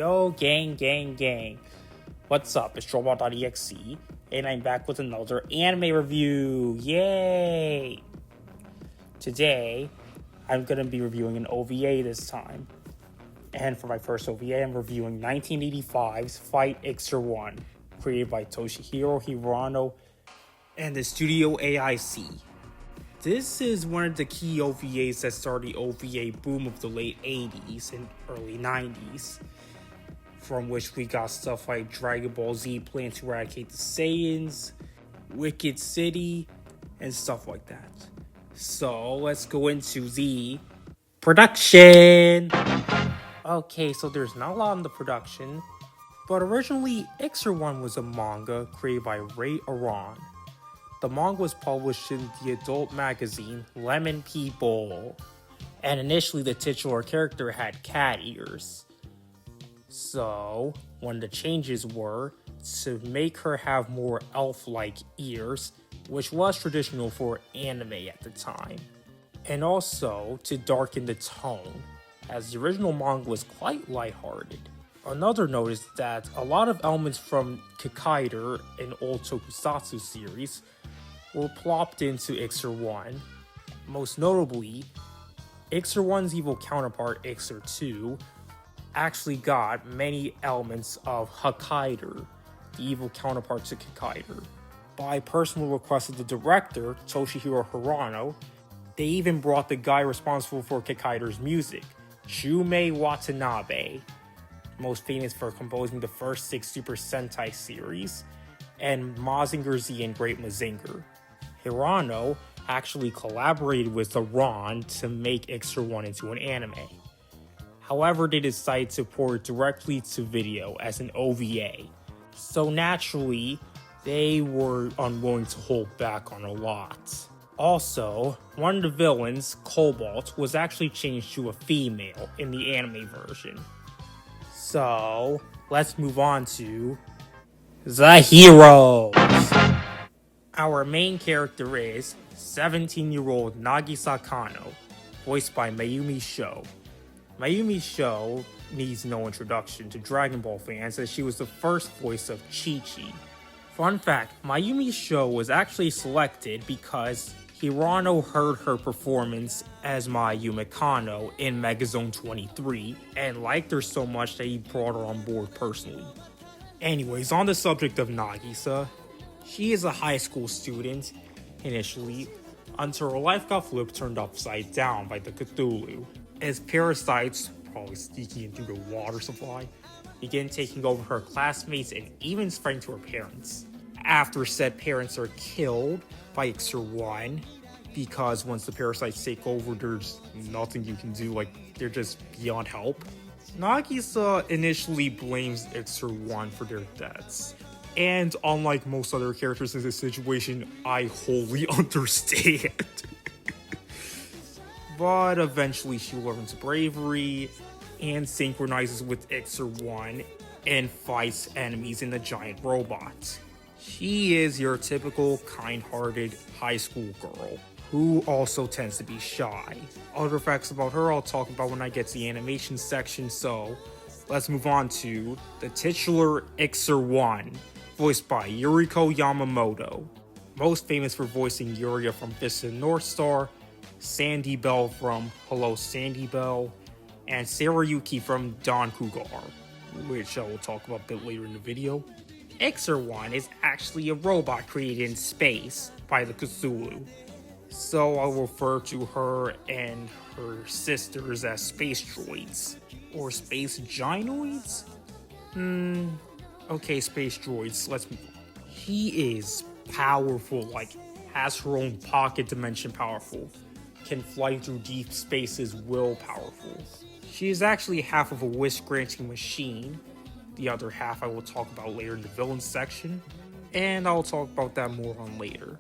Yo, gang. What's up? It's Trollbot.exe, and I'm back with another anime review. Yay! Today, I'm going to be reviewing an OVA this time. And for my first OVA, I'm reviewing 1985's Fight Iczer 1, created by Toshihiro Hirano and the studio AIC. This is one of the key OVAs that started the OVA boom of the late 80s and early 90s, from which we got stuff like Dragon Ball Z Plan to Eradicate the Saiyans, Wicked City, and stuff like that. So let's go into the production! Okay, so there's not a lot in the production, but originally Iczer 1 was a manga created by Ray Aron. The manga was published in the adult magazine Lemon People, and initially the titular character had cat ears. So, one of the changes were to make her have more elf-like ears, which was traditional for anime at the time, and also to darken the tone, as the original manga was quite lighthearted. Another note is that a lot of elements from Kikaider, an old tokusatsu series, were plopped into Iczer 1. Most notably, Iczer 1's evil counterpart, Iczer 2, actually got many elements of Hakaider, the evil counterpart to Kikaider. By personal request of the director, Toshihiro Hirano, they even brought the guy responsible for Kikaider's music, Shumei Watanabe, most famous for composing the first 6 Super Sentai series, and Mazinger Z and Great Mazinger. Hirano actually collaborated with Aron to make Iczer 1 into an anime. However, they decided to port it directly to video as an OVA. So naturally, they were unwilling to hold back on a lot. Also, one of the villains, Trollbot, was actually changed to a female in the anime version. So, let's move on to the heroes. Our main character is 17-year-old Nagisa Kano, voiced by Mayumi Sho. Mayumi Sho needs no introduction to Dragon Ball fans, as she was the first voice of Chi-Chi. Fun fact, Mayumi Sho was actually selected because Hirano heard her performance as Mayumi Kano in Megazone 23 and liked her so much that he brought her on board personally. Anyways, on the subject of Nagisa, she is a high school student, initially, until her life got turned upside down by the Cthulhu, as parasites, probably sneaking into the water supply, begin taking over her classmates and even spreading to her parents. After said parents are killed by Iczer 1, because once the parasites take over, there's nothing you can do, they're just beyond help. Nagisa initially blames Iczer 1 for their deaths. And unlike most other characters in this situation, I wholly understand. But eventually she learns bravery and synchronizes with Iczer 1 and fights enemies in the giant robot. She is your typical kind-hearted high school girl who also tends to be shy. Other facts about her I'll talk about when I get to the animation section, so let's move on to the titular Iczer 1, voiced by Yuriko Yamamoto, most famous for voicing Yuria from Fist of the North Star, Sandy Bell from Hello Sandy Bell, and Sarayuki from Don Cougar, which I will talk about a bit later in the video. Iczer 1 is actually a robot created in space by the Cthulhu, so I'll refer to her and her sisters as space droids, or space gynoids? Okay, space droids, let's move on. She is powerful, has her own pocket dimension powerful, can fly through deep spaces will powerful. She is actually half of a wish-granting machine. The other half I will talk about later in the villain section, and I'll talk about that more on later.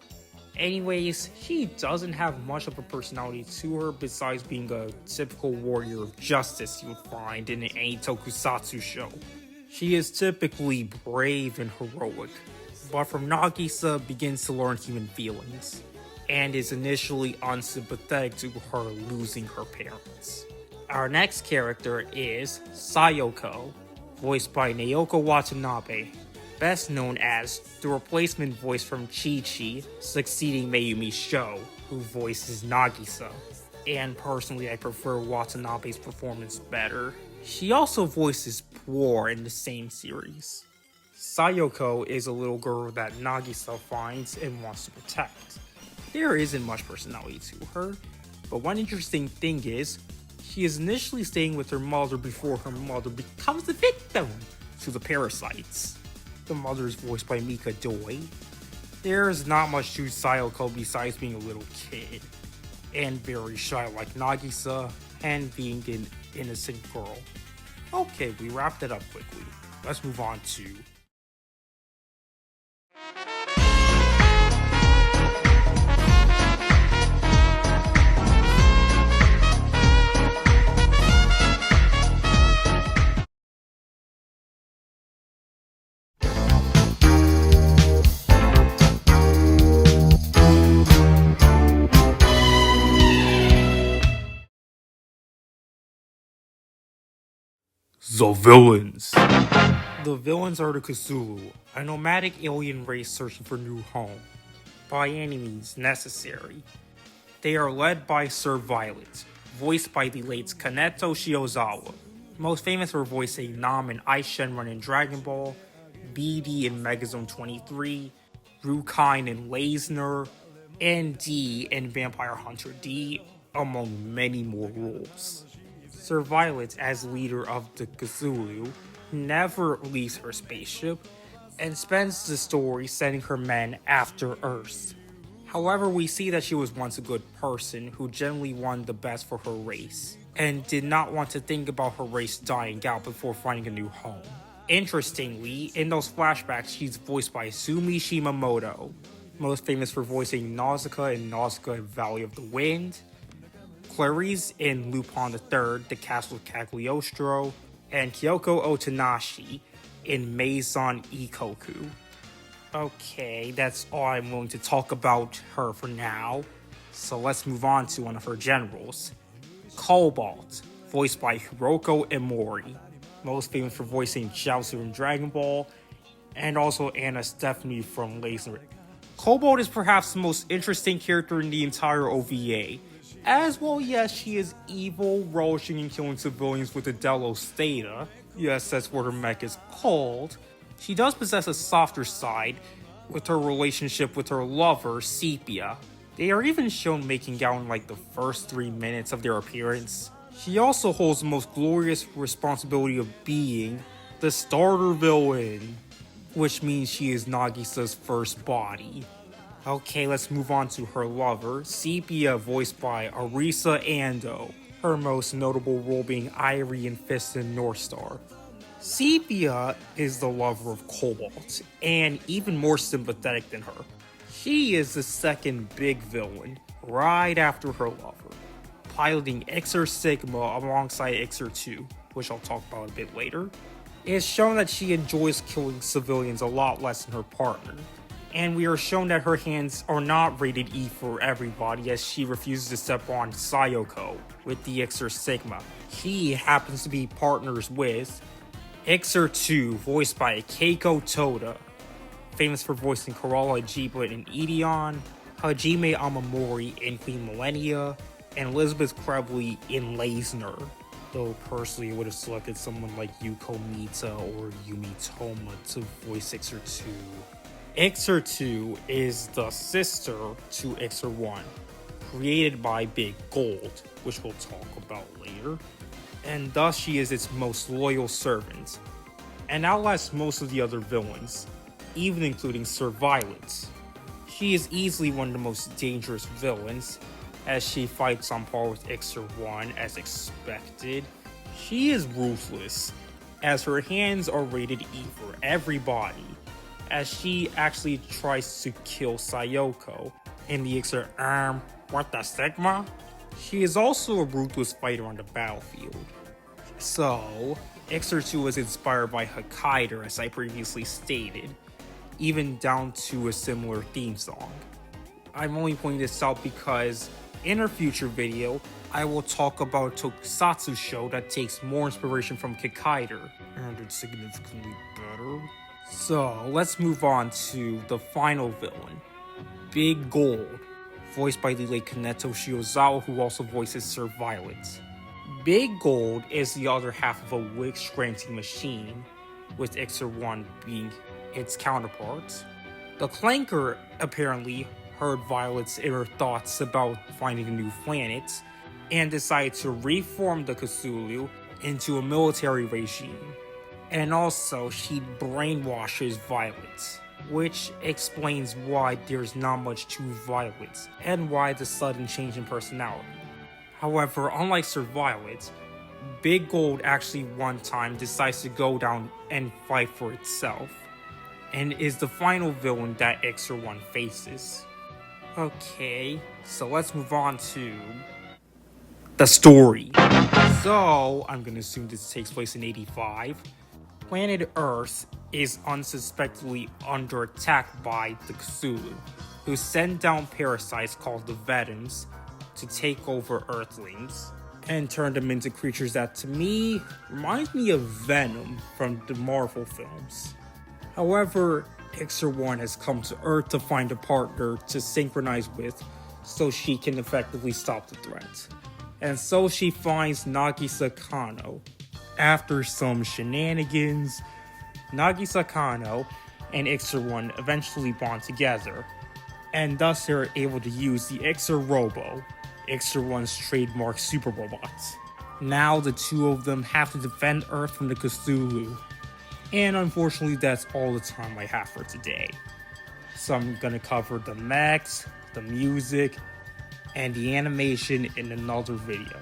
Anyways, she doesn't have much of a personality to her besides being a typical warrior of justice you would find in any tokusatsu show. She is typically brave and heroic, but from Nagisa begins to learn human feelings, and is initially unsympathetic to her losing her parents. Our next character is Sayoko, voiced by Naoko Watanabe, best known as the replacement voice from Chi-Chi, succeeding Mayumi Sho, who voices Nagisa. And personally, I prefer Watanabe's performance better. She also voices Poor in the same series. Sayoko is a little girl that Nagisa finds and wants to protect. There isn't much personality to her, but one interesting thing is, she is initially staying with her mother before her mother becomes the victim to the parasites. The mother is voiced by Mika Doi. There's not much to Sayoko besides being a little kid, and very shy like Nagisa, and being an innocent girl. Okay, we wrapped it up quickly. Let's move on to the villains. The villains are the Cthulhu, a nomadic alien race searching for a new home, by any means necessary. They are led by Sir Violet, voiced by the late Kaneto Shiozawa, most famous for voicing Nam in Ice Shenron in Dragon Ball, BD in Megazone 23, Rukine in Leisner, and D in Vampire Hunter D, among many more roles. Sir Violet, as leader of the Cthulhu, never leaves her spaceship and spends the story sending her men after Earth. However, we see that she was once a good person who generally wanted the best for her race, and did not want to think about her race dying out before finding a new home. Interestingly, in those flashbacks, she's voiced by Sumi Shimamoto, most famous for voicing Nausicaa in Nausicaa in Valley of the Wind, Clarice in Lupin III, The Castle of Cagliostro, and Kyoko Otanashi in Maison Ikoku. Okay, that's all I'm willing to talk about her for now, so let's move on to one of her generals. Cobalt, voiced by Hiroko Emori, most famous for voicing Chaozu in Dragon Ball, and also Anna Stephanie from Laser. Cobalt is perhaps the most interesting character in the entire OVA. As well, yes, she is evil, relishing in killing civilians with the Delos Theta. Yes, that's what her mech is called. She does possess a softer side, with her relationship with her lover, Sepia. They are even shown making out in like the first 3 minutes of their appearance. She also holds the most glorious responsibility of being the starter villain, which means she is Nagisa's first body. Okay, let's move on to her lover, Sepia, voiced by Arisa Ando, her most notable role being Irie in Fist and Northstar. Sepia is the lover of Cobalt, and even more sympathetic than her. She is the second big villain, right after her lover, piloting Iczer Sigma alongside Iczer 2, which I'll talk about a bit later. It is shown that she enjoys killing civilians a lot less than her partner, and we are shown that her hands are not rated E for everybody, as she refuses to step on Sayoko with the Iczer Sigma. She happens to be partners with Iczer 2, voiced by Keiko Toda, famous for voicing Corolla Giblet in Ideon, Hajime Amamori in Queen Millennia, and Elizabeth Krebley in Leisner. Though personally I would have selected someone like Yuko Mita or Yumi Toma to voice Iczer 2. Iczer 2 is the sister to Iczer 1, created by Big Gold, which we'll talk about later, and thus she is its most loyal servant, and outlasts most of the other villains, even including Sir Violet. She is easily one of the most dangerous villains, as she fights on par with Iczer 1 as expected. She is ruthless, as her hands are rated E for everybody, as she actually tries to kill Sayoko in the Iczer what the Sigma? She is also a ruthless fighter on the battlefield. So, Iczer 2 was inspired by Hokkaido, as I previously stated, even down to a similar theme song. I'm only pointing this out because In a future video, I will talk about a tokusatsu show that takes more inspiration from Kikaider, and it's significantly better. So, let's move on to the final villain, Big Gold, voiced by the late Kaneto Shiozawa, who also voices Sir Violet. Big Gold is the other half of a wig-granting machine, with Iczer 1 being its counterpart. The Clanker apparently heard Violet's inner thoughts about finding a new planet, and decided to reform the Cthulhu into a military regime. And also, she brainwashes Violet, which explains why there's not much to Violet, and why the sudden change in personality. However, unlike Sir Violet, Big Gold actually one time decides to go down and fight for itself, and is the final villain that Iczer 1 faces. Okay, so let's move on to the story. So, I'm gonna assume this takes place in 85. Planet Earth is unsuspectedly under attack by the Cthulhu, who send down parasites called the Vedans to take over Earthlings and turn them into creatures that, to me, reminds me of Venom from the Marvel films. However, Iczer 1 has come to Earth to find a partner to synchronize with so she can effectively stop the threat. And so she finds Nagisa Kano. After some shenanigans, Nagisa Kano and Iczer 1 eventually bond together, and thus they're able to use the Iczer Robo, Iczer 1's trademark super robot. Now the two of them have to defend Earth from the Cthulhu. And unfortunately, that's all the time I have for today. So I'm gonna cover the mechs, the music, and the animation in another video.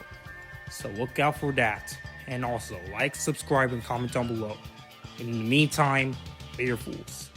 So look out for that. And also, like, subscribe, and comment down below. And in the meantime, may your fools.